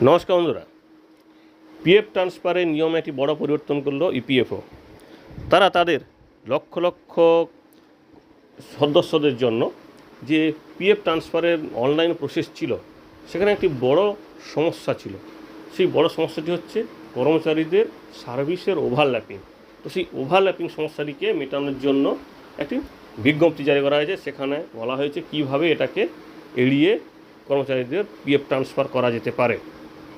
নমস্কার বন্ধুরা, পিএফ ট্রান্সফারের নিয়মে একটি বড় পরিবর্তন করলো ইপিএফও। তারা তাদের লক্ষ লক্ষ সদস্যদের জন্য যে পিএফ ট্রান্সফারের অনলাইন প্রসেস ছিল, সেখানে একটি বড় সমস্যা ছিল। সেই বড় সমস্যাটি হচ্ছে কর্মচারীদের সার্ভিসের ওভারল্যাপিং। তো সেই ওভারল্যাপিং সমস্যাটিকে মেটানোর জন্য একটি বিজ্ঞপ্তি জারি করা হয়েছে। সেখানে বলা হয়েছে কীভাবে এটাকে এড়িয়ে কর্মচারীদের পিএফ ট্রান্সফার করা যেতে পারে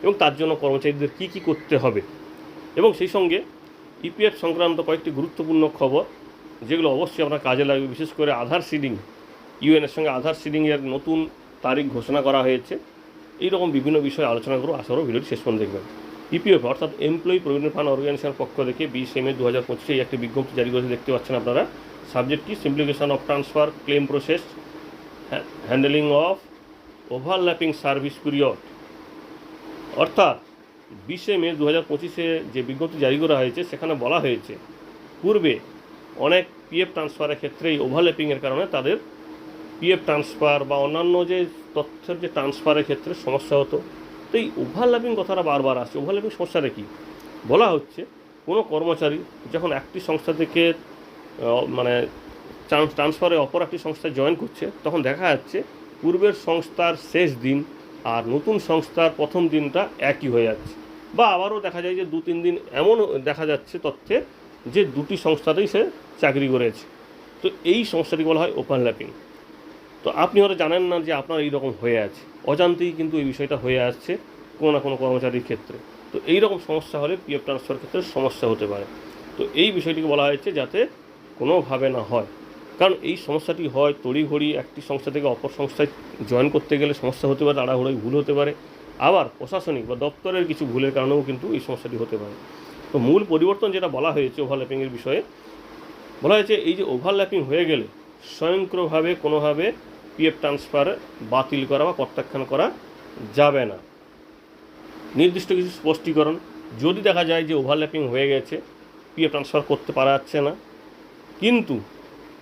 এবং তার জন্য কর্মচারীদের কী কী করতে হবে, এবং সেই সঙ্গে ইপিএফ সংক্রান্ত কয়েকটি গুরুত্বপূর্ণ খবর যেগুলো অবশ্যই আপনার কাজে লাগবে। বিশেষ করে আধার সিডিং, ইউএনের সঙ্গে আধার সিডিংয়ের নতুন তারিখ ঘোষণা করা হয়েছে। এইরকম বিভিন্ন বিষয়ে আলোচনা করব, আশা করব ভিডিওটি শেষ পর্যন্ত দেখবেন। ইপিএফ অর্থাৎ এমপ্লয়ি প্রভিডেন্ট ফান্ড অর্গানাইজেশনের পক্ষ থেকে 20 মে 2025 একটি বিজ্ঞপ্তি জারি করেছে, দেখতে পাচ্ছেন আপনারা। সাবজেক্ট কি? Simplification of transfer claim process, handling of overlapping service period. অর্থাৎ 20 মে 2025 যে বিজ্ঞপ্তি জারি করা হয়েছে, সেখানে বলা হয়েছে পূর্বে অনেক পিএফ ট্রান্সফারের ক্ষেত্রে এই ওভারল্যাপিংয়ের কারণে তাদের পিএফ ট্রান্সফার বা অন্যান্য যে তথ্যের যে ট্রান্সফারের ক্ষেত্রে সমস্যা হতো। তো এই ওভারল্যাপিং কথাটা বারবার আসছে। ওভারল্যাপিং সমস্যাটা কী? বলা হচ্ছে কোনো কর্মচারী যখন একটি সংস্থা থেকে ট্রান্সফারে অপর একটি সংস্থায় জয়েন করছে, তখন দেখা যাচ্ছে পূর্বের সংস্থার শেষ দিন আর নতুন সংস্থার প্রথম দিনটা একই হয়ে যাচ্ছে, বা আবারও দেখা যায় যে 2-3 দিন এমন দেখা যাচ্ছে তথ্যে যে দুটি সংস্থাতেই সে চাকরি করেছে। তো এই সমস্যাটি বলা হয় ওভারল্যাপিং। তো আপনি হয়তো জানেন না যে আপনার এইরকম হয়ে আছে, অজান্তেই কিন্তু এই বিষয়টা হয়ে আসছে কোনো না কোনো কর্মচারীর ক্ষেত্রে। তো এই রকম সমস্যা হলে পিএফ ট্রান্সফার ক্ষেত্রে সমস্যা হতে পারে। তো এই বিষয়টিকে বলা হয়েছে যাতে কোনোভাবে না হয়, কারণ এই সমস্যাটি হয় তড়িঘড়ি একটি সংস্থা থেকে অপর সংস্থায় জয়েন করতে গেলে সমস্যা হতে পারে, তাড়াহুড়োয় ভুল হতে পারে, আবার প্রশাসনিক বা দপ্তরের কিছু ভুলের কারণেও কিন্তু এই সমস্যাটি হতে পারে। তো মূল পরিবর্তন যেটা বলা হয়েছে ওভারল্যাপিংয়ের বিষয়ে, বলা হয়েছে এই যে ওভারল্যাপিং হয়ে গেলে স্বয়ংক্রিয়ভাবে কোনোভাবে পিএফ ট্রান্সফার বাতিল করা বা প্রত্যাখ্যান করা যাবে না। নির্দিষ্ট কিছু স্পষ্টীকরণ: যদি দেখা যায় যে ওভারল্যাপিং হয়ে গেছে, পিএফ ট্রান্সফার করতে পারা যাচ্ছে না, কিন্তু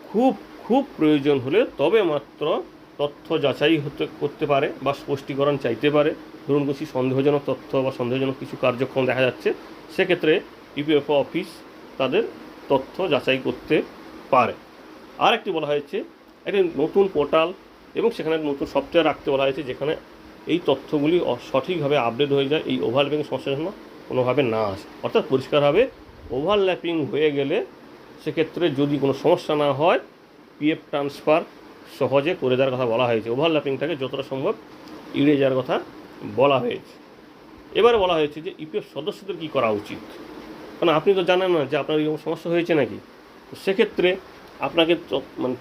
খুব খুব প্রয়োজন হলে তবে মাত্র তথ্য যাচাই করতে পারে বা স্পষ্টীকরণ চাইতে পারে। ধরুন কিছু সন্দেহজনক তথ্য বা সন্দেহজনক কিছু কার্যক্রম দেখা যাচ্ছে, সেক্ষেত্রে ইপিএফও অফিস তাদের তথ্য যাচাই করতে পারে। আর একটি বলা হয়েছে একটি নতুন পোর্টাল এবং সেখানে নতুন সফটওয়্যার রাখতে বলা হয়েছে, যেখানে এই তথ্যগুলি সঠিকভাবে আপডেট হয়ে যায়, এই ওভারল্যাপিং সমস্যার জন্য কোনোভাবে না আসে। অর্থাৎ পরিষ্কারভাবে ওভারল্যাপিং হয়ে গেলে সেক্ষেত্রে যদি কোনো সমস্যা না হয়, পিএফ ট্রান্সফার সহজে করে দেওয়ার কথা বলা হয়েছে। ওভারল্যাপিংটাকে যতটা সম্ভব এড়িয়ে যাওয়ার কথা বলা হয়েছে। এবারে বলা হয়েছে যে ইপিএফ সদস্যদের কী করা উচিত, কারণ আপনি তো জানেন না যে আপনার এরকম সমস্যা হয়েছে নাকি। তো সেক্ষেত্রে আপনাকে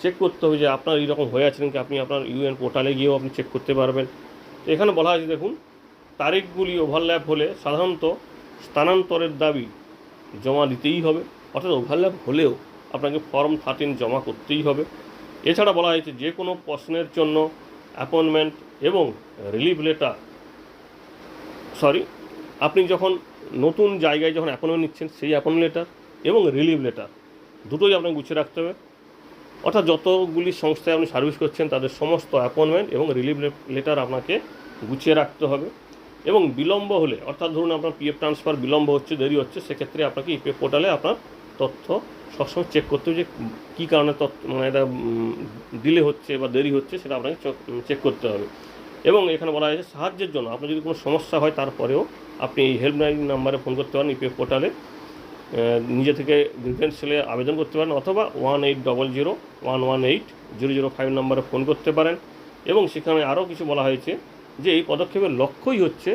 চেক করতে হবে যে আপনার এইরকম হয়ে আছে নাকি। আপনি আপনার ইউএন পোর্টালে গিয়েও আপনি চেক করতে পারবেন। তো এখানে বলা হয়েছে, দেখুন, তারিখগুলি ওভারল্যাপ হলে সাধারণত স্থানান্তরের দাবি জমা দিতেই হবে। অর্থাৎ ওভারল্যাপ হলেও আপনাকে ফর্ম 13 জমা করতেই হবে। এছাড়া বলা হয়েছে যে কোনো প্রশ্নের জন্য অ্যাপয়েন্টমেন্ট এবং রিলিভ লেটার, আপনি যখন নতুন জায়গায় যখন অ্যাপয়েন্টমেন্ট নিচ্ছেন, সেই অ্যাপয়েন্টমেন্ট লেটার এবং রিলিভ লেটার দুটোই আপনাকে গুছিয়ে রাখতে হবে। অর্থাৎ যতগুলি সংস্থায় আপনি সার্ভিস করছেন তাদের সমস্ত অ্যাপয়েন্টমেন্ট এবং রিলিভ লেটার আপনাকে গুছিয়ে রাখতে হবে। এবং বিলম্ব হলে, অর্থাৎ ধরুন আপনার পিএফ ট্রান্সফার বিলম্ব হচ্ছে, দেরি হচ্ছে, সেক্ষেত্রে আপনাকে ইপিএফ পোর্টালে আপনার তথ্য সবসময় চেক করতে হবে যে কী কারণে তথ্য এটা ডিলে হচ্ছে বা দেরি হচ্ছে, সেটা আপনাকে চেক করতে হবে। এবং এখানে বলা হয়েছে সাহায্যের জন্য আপনার যদি কোনো সমস্যা হয়, তারপরেও আপনি এই হেল্পলাইন নাম্বারে ফোন করতে পারেন। ইপিএফ পোর্টালে নিজে থেকে গ্রিভেন্স সেলে আবেদন করতে পারেন, অথবা 1800-118-005 নম্বরে ফোন করতে পারেন। এবং সেখানে আরও কিছু বলা হয়েছে যে এই পদক্ষেপের লক্ষ্যই হচ্ছে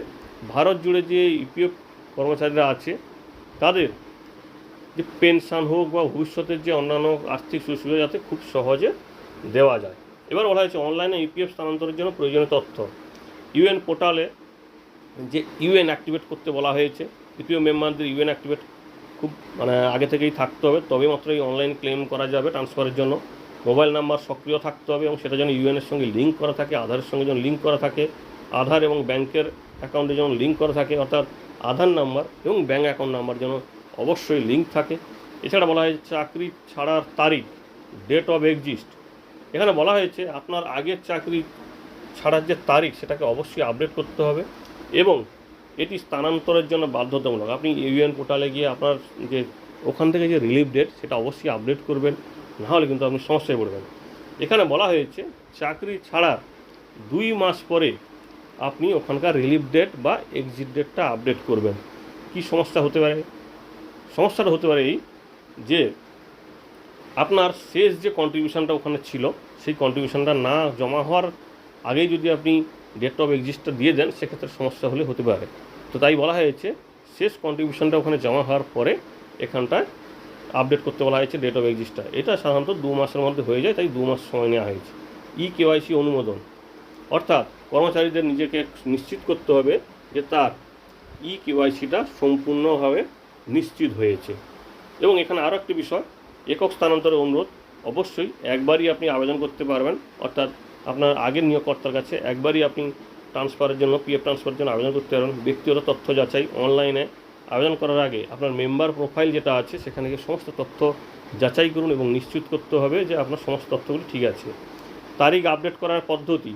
ভারত জুড়ে যে ইপিএফ কর্মচারীরা আছে তাদের যে পেনশন হোক বা ভবিষ্যতের যে অন্যান্য আর্থিক সুবিধা যাতে খুব সহজে দেওয়া যায়। এবার বলা হয়েছে অনলাইনে ইপিএফ স্থানান্তরের জন্য প্রয়োজনীয় তথ্য। ইউএন পোর্টালে যে ইউএন অ্যাক্টিভেট করতে বলা হয়েছে, ইপিএফ মেম্বারদের ইউএন অ্যাক্টিভেট খুব আগে থেকেই থাকতে হবে, তবে মাত্র এই অনলাইন ক্লেম করা যাবে ট্রান্সফারের জন্য। মোবাইল নাম্বার সক্রিয় থাকতে হবে এবং সেটা যেন ইউএনের সঙ্গে লিঙ্ক করা থাকে, আধারের সঙ্গে যেন লিঙ্ক করা থাকে, আধার এবং ব্যাংকের অ্যাকাউন্টে যেন লিঙ্ক করা থাকে, অর্থাৎ আধার নাম্বার এবং ব্যাঙ্ক অ্যাকাউন্ট নাম্বার যেন অবশ্যই লিঙ্ক থাকে। এছাড়া বলা হয়েছে চাকরি ছাড়ার তারিখ, ডেট অফ এক্সিস্ট। এখানে বলা হয়েছে আপনার আগের চাকরি ছাড়ার যে তারিখ, সেটাকে অবশ্যই আপডেট করতে হবে এবং এটি স্থানান্তরের জন্য বাধ্যতামূলক। আপনি ইউএন পোর্টালে গিয়ে আপনার যে ওখান থেকে যে রিলিফ ডেট সেটা অবশ্যই আপডেট করবেন, নাহলে কিন্তু আপনি সমস্যায় পড়বেন। এখানে বলা হয়েছে চাকরি ছাড়ার 2 মাস পরে আপনি ওখানকার রিলিফ ডেট বা এক্সিট ডেটটা আপডেট করবেন। কি সমস্যা হতে পারে? সমস্যাটা হতে পারে এই যে আপনার শেষ যে কন্ট্রিবিউশনটা ওখানে ছিল সেই কন্ট্রিবিউশনটা না জমা হওয়ার আগেই যদি আপনি ডেট অফ এক্সিস্টটা দিয়ে দেন, সেক্ষেত্রে সমস্যা হলে হতে পারে। তো তাই বলা হয়েছে শেষ কন্ট্রিবিউশনটা ওখানে জমা হওয়ার পরে এখানটায় আপডেট করতে বলা হয়েছে ডেট অফ এক্সিস্টটা। এটা সাধারণত 2 মাসের মধ্যে হয়ে যায়, তাই 2 মাস সময় নেওয়া হয়েছে। কেওয়াইসি অনুমোদন, অর্থাৎ কর্মচারীদের নিজেকে নিশ্চিত করতে হবে যে তার কেওয়াইসিটা সম্পূর্ণভাবে নিশ্চিত হয়েছে। এবং এখানে আরও একটি বিষয়, একক স্থানান্তরের অনুরোধ অবশ্যই একবারই আপনি আবেদন করতে পারবেন, অর্থাৎ আপনার আগের নিয়োগকর্তার কাছে একবারই আপনি ট্রান্সফারের জন্য পিএফ ট্রান্সফারের জন্য আবেদন করতে পারবেন। ব্যক্তিগত তথ্য যাচাই অনলাইনে আবেদন করার আগে আপনার মেম্বার প্রোফাইল যেটা আছে সেখানে গিয়ে সমস্ত তথ্য যাচাই করুন এবং নিশ্চিত করতে হবে যে আপনার সমস্ত তথ্যগুলি ঠিক আছে। তারিখ আপডেট করার পদ্ধতি,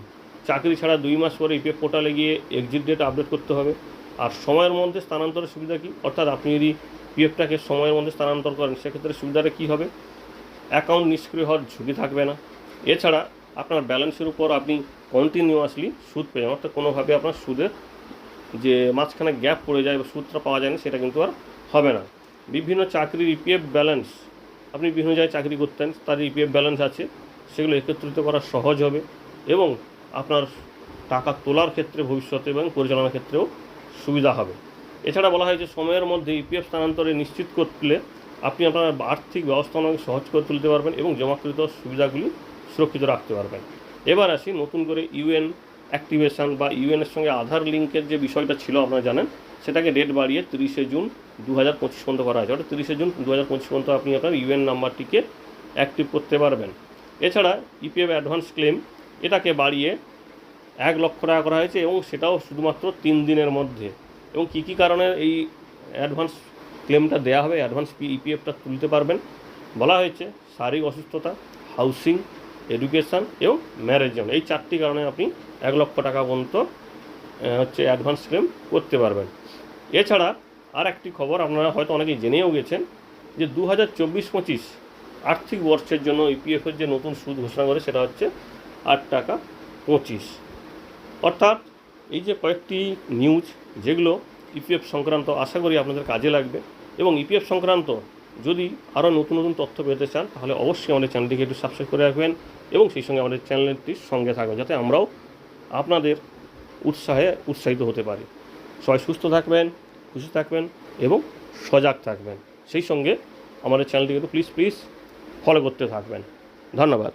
চাকরি ছাড়া 2 মাস পরে ইপিএফ পোর্টালে গিয়ে এক্সিট ডেট আপডেট করতে হবে। আর সময়ের মধ্যে স্থানান্তরের সুবিধা কী, অর্থাৎ আপনি যদি পিএফটাকে সময়ের মধ্যে স্থানান্তর করেন সেক্ষেত্রে সুবিধাটা কী হবে? অ্যাকাউন্ট নিষ্ক্রিয় হওয়ার ঝুঁকি থাকবে না। এছাড়া আপনার ব্যালেন্সের উপর আপনি কন্টিনিউয়াসলি সুদ পেয়ে যান, অর্থাৎ কোনোভাবে আপনার সুদের যে মাঝখানে গ্যাপ পড়ে যায় বা সুদটা পাওয়া যায় না, সেটা কিন্তু আর হবে না। বিভিন্ন চাকরির ইপিএফ ব্যালেন্স, আপনি বিভিন্ন জায়গায় চাকরি করতেন, তার ইপিএফ ব্যালেন্স আছে, সেগুলো একত্রিত করা সহজ হবে এবং আপনার টাকা তোলার ক্ষেত্রে ভবিষ্যতে এবং পরিচালনার ক্ষেত্রেও সুবিধা হবে। এছাড়া বলা হয় যে সময়ের মধ্যে ইপিএফ স্থানান্তরে নিশ্চিত করলে আপনি আপনার আর্থিক ব্যবস্থাপনাকে সহজ করে তুলতে পারবেন এবং জমাকৃত সুবিধাগুলি সুরক্ষিত রাখতে পারবেন। এবার আসি নতুন করে ইউএন অ্যাক্টিভেশন বা ইউএনের সঙ্গে আধার লিঙ্কের যে বিষয়টা ছিল আপনারা জানেন, সেটাকে ডেট বাড়িয়ে 30শে জুন 2025 পর্যন্ত করা হয়েছে। অর্থাৎ 30শে জুন 2025 পর্যন্ত আপনি আপনার ইউএন নাম্বারটিকে অ্যাক্টিভ করতে পারবেন। এছাড়া ইপিএফ অ্যাডভান্স ক্লেম এটাকে বাড়িয়ে 1 লক্ষ টাকা করা হয়েছে এবং সেটাও শুধুমাত্র 3 দিনের মধ্যে। এবং কী কী কারণে এই অ্যাডভান্স ক্লেমটা দেওয়া হবে, অ্যাডভান্স ইপিএফটা তুলতে পারবেন বলা হয়েছে শারীরিক অসুস্থতা, হাউসিং, এডুকেশান এবং ম্যারেজ জন্য, এই 4টি কারণে আপনি 1 লক্ষ টাকা পর্যন্ত অ্যাডভান্স ক্লেম করতে পারবেন। এছাড়া আর একটি খবর আপনারা হয়তো অনেকেই জেনেও গেছেন যে 2024-25 আর্থিক বর্ষের জন্য ইপিএফের যে নতুন সুদ ঘোষণা করে সেটা হচ্ছে 8 টাকা 25। অর্থাৎ এই যে কয়েকটি নিউজ যেগুলো ইপিএফ সংক্রান্ত, আশা করি আপনাদের কাজে লাগবে। এবং ইপিএফ সংক্রান্ত যদি আরও নতুন নতুন তথ্য পেতে চান তাহলে অবশ্যই আমাদের চ্যানেলটিকে একটু সাবস্ক্রাইব করে রাখবেন এবং সেই সঙ্গে আমাদের চ্যানেলটির সঙ্গে থাকবেন, যাতে আমরাও আপনাদের উৎসাহিত হতে পারি। সবাই সুস্থ থাকবেন, খুশি থাকবেন এবং সজাগ থাকবেন। সেই সঙ্গে আমাদের চ্যানেলটিকে একটু প্লিজ ফলো করতে থাকবেন। ধন্যবাদ।